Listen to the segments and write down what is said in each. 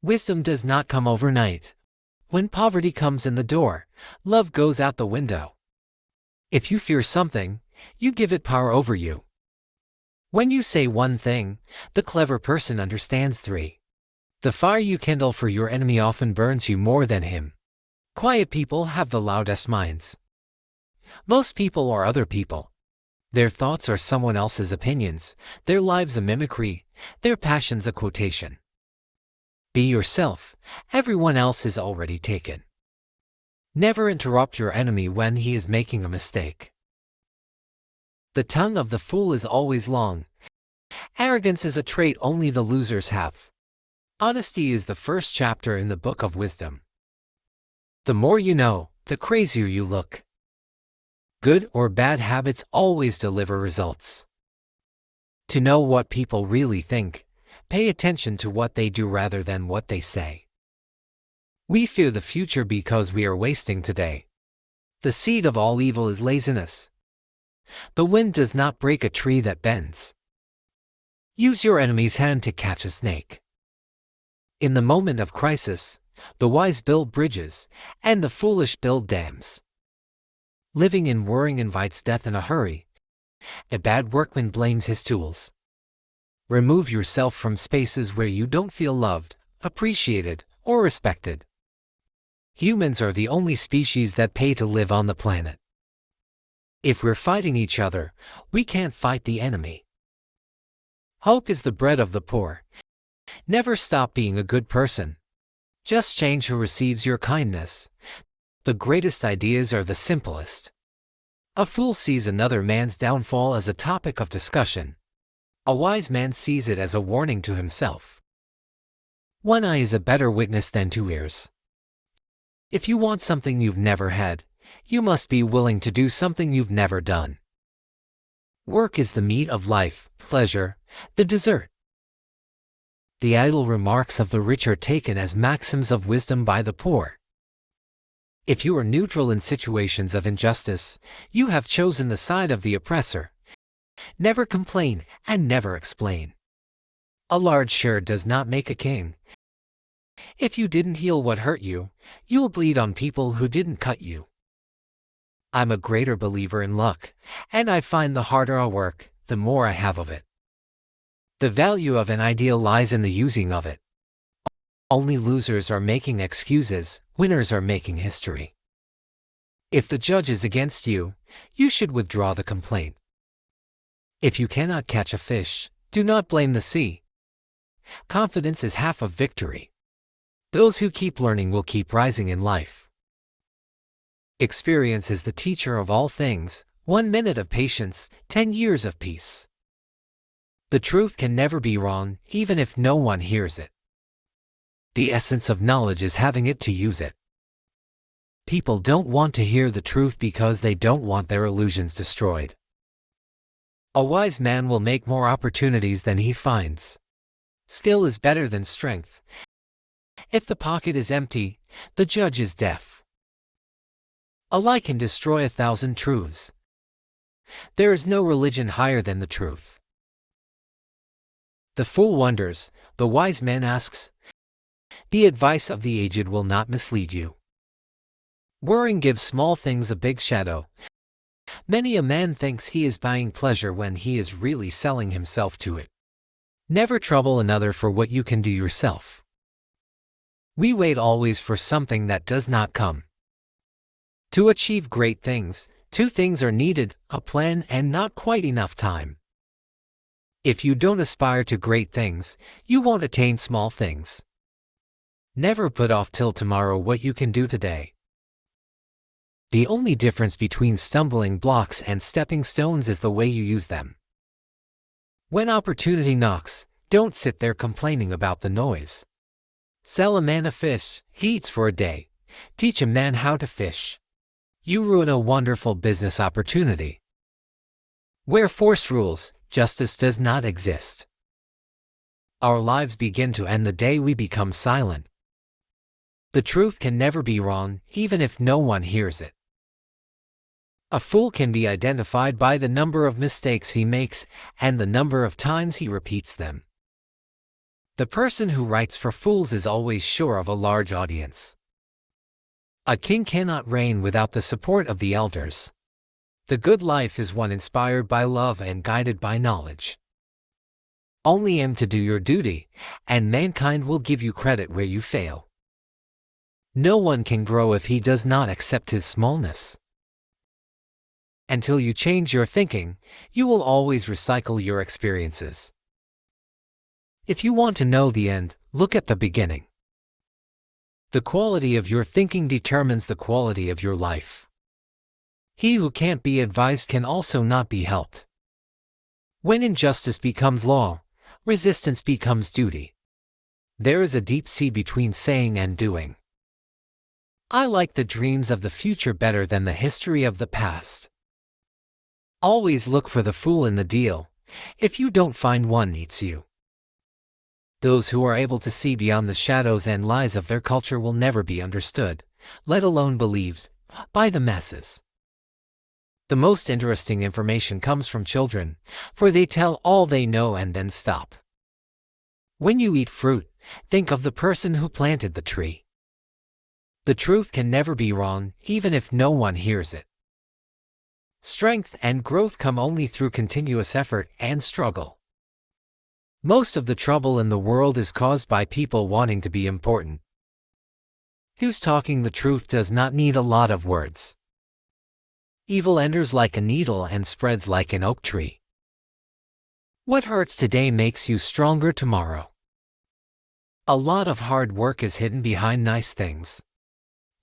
Wisdom does not come overnight. When poverty comes in the door, love goes out the window. If you fear something, you give it power over you. When you say one thing, the clever person understands three. The fire you kindle for your enemy often burns you more than him. Quiet people have the loudest minds. Most people are other people. Their thoughts are someone else's opinions, their lives a mimicry, their passions a quotation. Be yourself, everyone else is already taken. Never interrupt your enemy when he is making a mistake. The tongue of the fool is always long. Arrogance is a trait only the losers have. Honesty is the first chapter in the book of wisdom. The more you know, the crazier you look. Good or bad habits always deliver results. To know what people really think, pay attention to what they do rather than what they say. We fear the future because we are wasting today. The seed of all evil is laziness. The wind does not break a tree that bends. Use your enemy's hand to catch a snake. In the moment of crisis, the wise build bridges, and the foolish build dams. Living in worrying invites death in a hurry. A bad workman blames his tools. Remove yourself from spaces where you don't feel loved, appreciated, or respected. Humans are the only species that pay to live on the planet. If we're fighting each other, we can't fight the enemy. Hope is the bread of the poor. Never stop being a good person. Just change who receives your kindness. The greatest ideas are the simplest. A fool sees another man's downfall as a topic of discussion. A wise man sees it as a warning to himself. One eye is a better witness than two ears. If you want something you've never had, you must be willing to do something you've never done. Work is the meat of life, pleasure, the dessert. The idle remarks of the rich are taken as maxims of wisdom by the poor. If you are neutral in situations of injustice, you have chosen the side of the oppressor. Never complain and never explain. A large share does not make a king. If you didn't heal what hurt you, you'll bleed on people who didn't cut you. I'm a greater believer in luck, and I find the harder I work, the more I have of it. The value of an ideal lies in the using of it. Only losers are making excuses, winners are making history. If the judge is against you, you should withdraw the complaint. If you cannot catch a fish, do not blame the sea. Confidence is half of victory. Those who keep learning will keep rising in life. Experience is the teacher of all things. 1 minute of patience, 10 years of peace. The truth can never be wrong, even if no one hears it. The essence of knowledge is having it to use it. People don't want to hear the truth because they don't want their illusions destroyed. A wise man will make more opportunities than he finds. Skill is better than strength. If the pocket is empty, the judge is deaf. A lie can destroy 1,000 truths. There is no religion higher than the truth. The fool wonders, the wise man asks. The advice of the aged will not mislead you. Worrying gives small things a big shadow. Many a man thinks he is buying pleasure when he is really selling himself to it. Never trouble another for what you can do yourself. We wait always for something that does not come. To achieve great things, 2 things are needed, a plan and not quite enough time. If you don't aspire to great things, you won't attain small things. Never put off till tomorrow what you can do today. The only difference between stumbling blocks and stepping stones is the way you use them. When opportunity knocks, don't sit there complaining about the noise. Sell a man a fish, he eats for a day. Teach a man how to fish. You ruin a wonderful business opportunity. Where force rules, justice does not exist. Our lives begin to end the day we become silent. The truth can never be wrong, even if no one hears it. A fool can be identified by the number of mistakes he makes and the number of times he repeats them. The person who writes for fools is always sure of a large audience. A king cannot reign without the support of the elders. The good life is one inspired by love and guided by knowledge. Only aim to do your duty, and mankind will give you credit where you fail. No one can grow if he does not accept his smallness. Until you change your thinking, you will always recycle your experiences. If you want to know the end, look at the beginning. The quality of your thinking determines the quality of your life. He who can't be advised can also not be helped. When injustice becomes law, resistance becomes duty. There is a deep sea between saying and doing. I like the dreams of the future better than the history of the past. Always look for the fool in the deal. If you don't find one, it's you. Those who are able to see beyond the shadows and lies of their culture will never be understood, let alone believed, by the masses. The most interesting information comes from children, for they tell all they know and then stop. When you eat fruit, think of the person who planted the tree. The truth can never be wrong, even if no one hears it. Strength and growth come only through continuous effort and struggle. Most of the trouble in the world is caused by people wanting to be important. Who's talking the truth does not need a lot of words. Evil enters like a needle and spreads like an oak tree. What hurts today makes you stronger tomorrow. A lot of hard work is hidden behind nice things.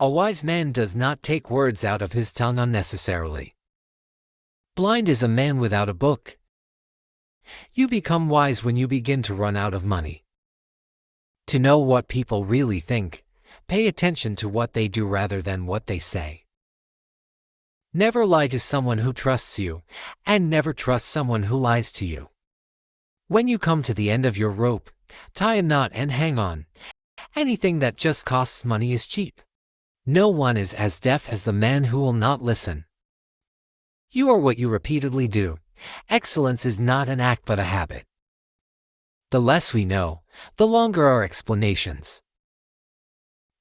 A wise man does not take words out of his tongue unnecessarily. Blind is a man without a book. You become wise when you begin to run out of money. To know what people really think, pay attention to what they do rather than what they say. Never lie to someone who trusts you, and never trust someone who lies to you. When you come to the end of your rope, tie a knot and hang on. Anything that just costs money is cheap. No one is as deaf as the man who will not listen. You are what you repeatedly do. Excellence is not an act but a habit. The less we know, the longer our explanations.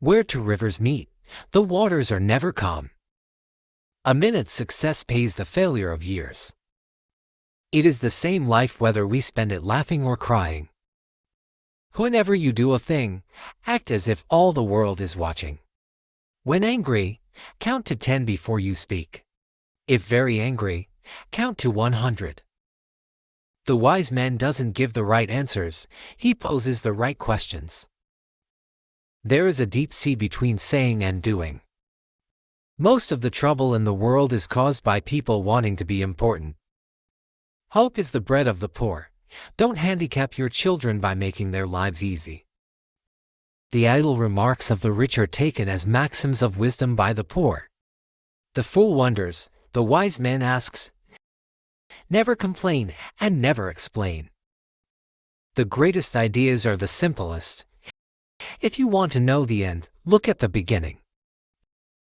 Where two rivers meet, the waters are never calm. A minute's success pays the failure of years. It is the same life whether we spend it laughing or crying. Whenever you do a thing, act as if all the world is watching. When angry, count to 10 before you speak. If very angry, count to 100. The wise man doesn't give the right answers, he poses the right questions. There is a deep sea between saying and doing. Most of the trouble in the world is caused by people wanting to be important. Hope is the bread of the poor. Don't handicap your children by making their lives easy. The idle remarks of the rich are taken as maxims of wisdom by the poor. The fool wonders, the wise man asks. Never complain and never explain. The greatest ideas are the simplest. If you want to know the end, look at the beginning.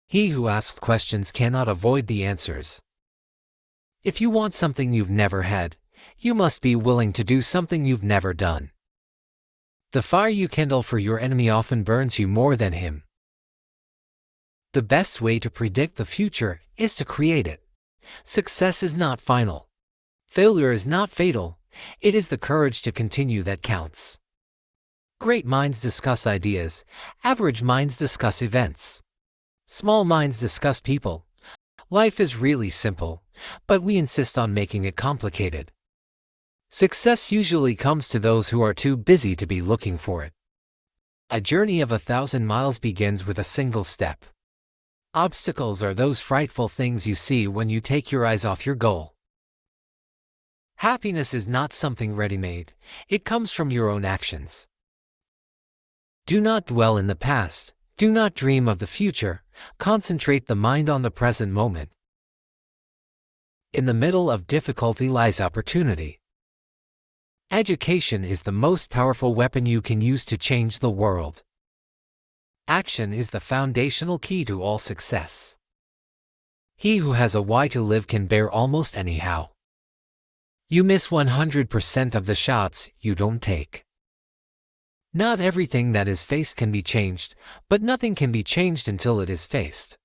He who asks questions cannot avoid the answers. If you want something you've never had, you must be willing to do something you've never done. The fire you kindle for your enemy often burns you more than him. The best way to predict the future is to create it. Success is not final. Failure is not fatal. It is the courage to continue that counts. Great minds discuss ideas. Average minds discuss events. Small minds discuss people. Life is really simple, but we insist on making it complicated. Success usually comes to those who are too busy to be looking for it. A journey of 1,000 miles begins with a single step. Obstacles are those frightful things you see when you take your eyes off your goal. Happiness is not something ready-made, it comes from your own actions. Do not dwell in the past, do not dream of the future, concentrate the mind on the present moment. In the middle of difficulty lies opportunity. Education is the most powerful weapon you can use to change the world. Action is the foundational key to all success. He who has a why to live can bear almost anyhow. You miss 100% of the shots you don't take. Not everything that is faced can be changed, but nothing can be changed until it is faced.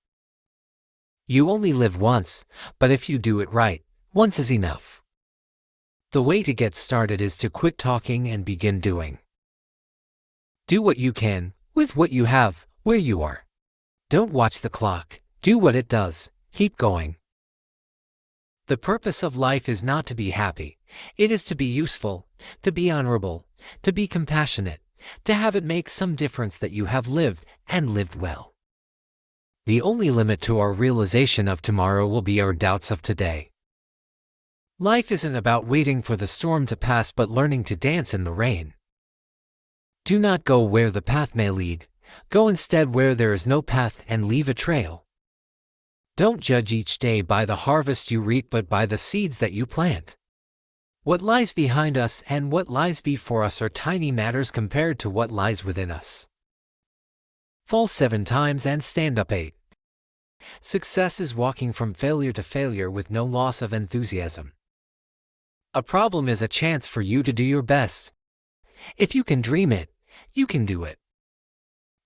You only live once, but if you do it right, once is enough. The way to get started is to quit talking and begin doing. Do what you can, with what you have, where you are. Don't watch the clock, do what it does, keep going. The purpose of life is not to be happy, it is to be useful, to be honorable, to be compassionate, to have it make some difference that you have lived, and lived well. The only limit to our realization of tomorrow will be our doubts of today. Life isn't about waiting for the storm to pass but learning to dance in the rain. Do not go where the path may lead, go instead where there is no path and leave a trail. Don't judge each day by the harvest you reap but by the seeds that you plant. What lies behind us and what lies before us are tiny matters compared to what lies within us. Fall 7 times and stand up 8. Success is walking from failure to failure with no loss of enthusiasm. A problem is a chance for you to do your best. If you can dream it, you can do it.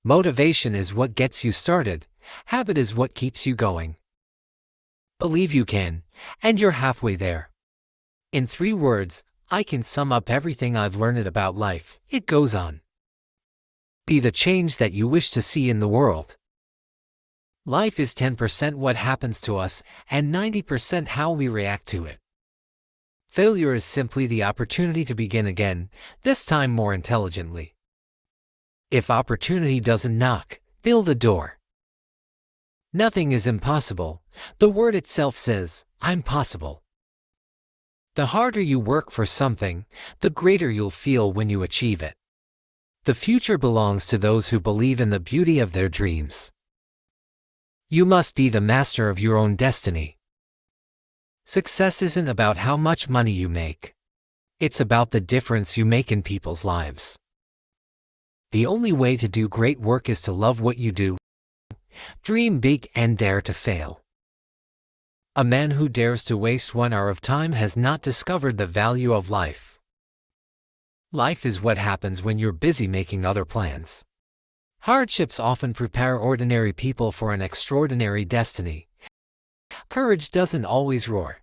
Motivation is what gets you started, habit is what keeps you going. Believe you can, and you're halfway there. In 3 words, I can sum up everything I've learned about life. It goes on. Be the change that you wish to see in the world. Life is 10% what happens to us and 90% how we react to it. Failure is simply the opportunity to begin again, this time more intelligently. If opportunity doesn't knock, build a door. Nothing is impossible. The word itself says, I'm possible. The harder you work for something, the greater you'll feel when you achieve it. The future belongs to those who believe in the beauty of their dreams. You must be the master of your own destiny. Success isn't about how much money you make. It's about the difference you make in people's lives. The only way to do great work is to love what you do. Dream big and dare to fail. A man who dares to waste 1 hour of time has not discovered the value of life. Life is what happens when you're busy making other plans. Hardships often prepare ordinary people for an extraordinary destiny. Courage doesn't always roar.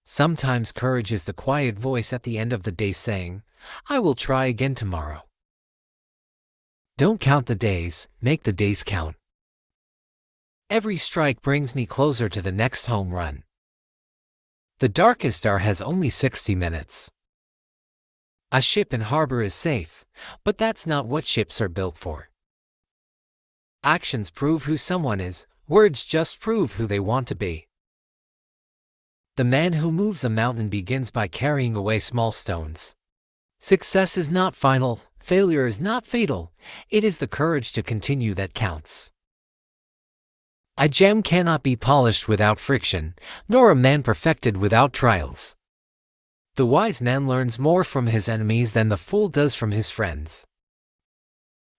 Sometimes courage is the quiet voice at the end of the day saying, I will try again tomorrow. Don't count the days, make the days count. Every strike brings me closer to the next home run. The darkest hour has only 60 minutes. A ship in harbor is safe, but that's not what ships are built for. Actions prove who someone is, words just prove who they want to be. The man who moves a mountain begins by carrying away small stones. Success is not final, failure is not fatal, it is the courage to continue that counts. A gem cannot be polished without friction, nor a man perfected without trials. The wise man learns more from his enemies than the fool does from his friends.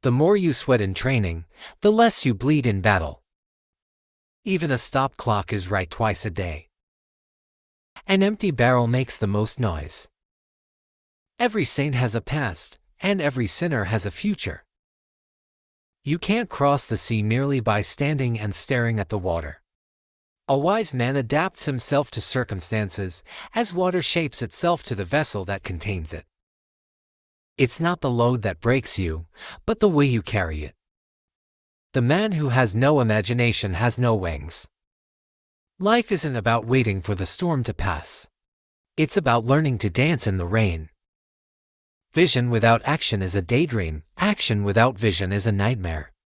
The more you sweat in training, the less you bleed in battle. Even a stop clock is right twice a day. An empty barrel makes the most noise. Every saint has a past, and every sinner has a future. You can't cross the sea merely by standing and staring at the water. A wise man adapts himself to circumstances, as water shapes itself to the vessel that contains it. It's not the load that breaks you, but the way you carry it. The man who has no imagination has no wings. Life isn't about waiting for the storm to pass. It's about learning to dance in the rain. Vision without action is a daydream, action without vision is a nightmare.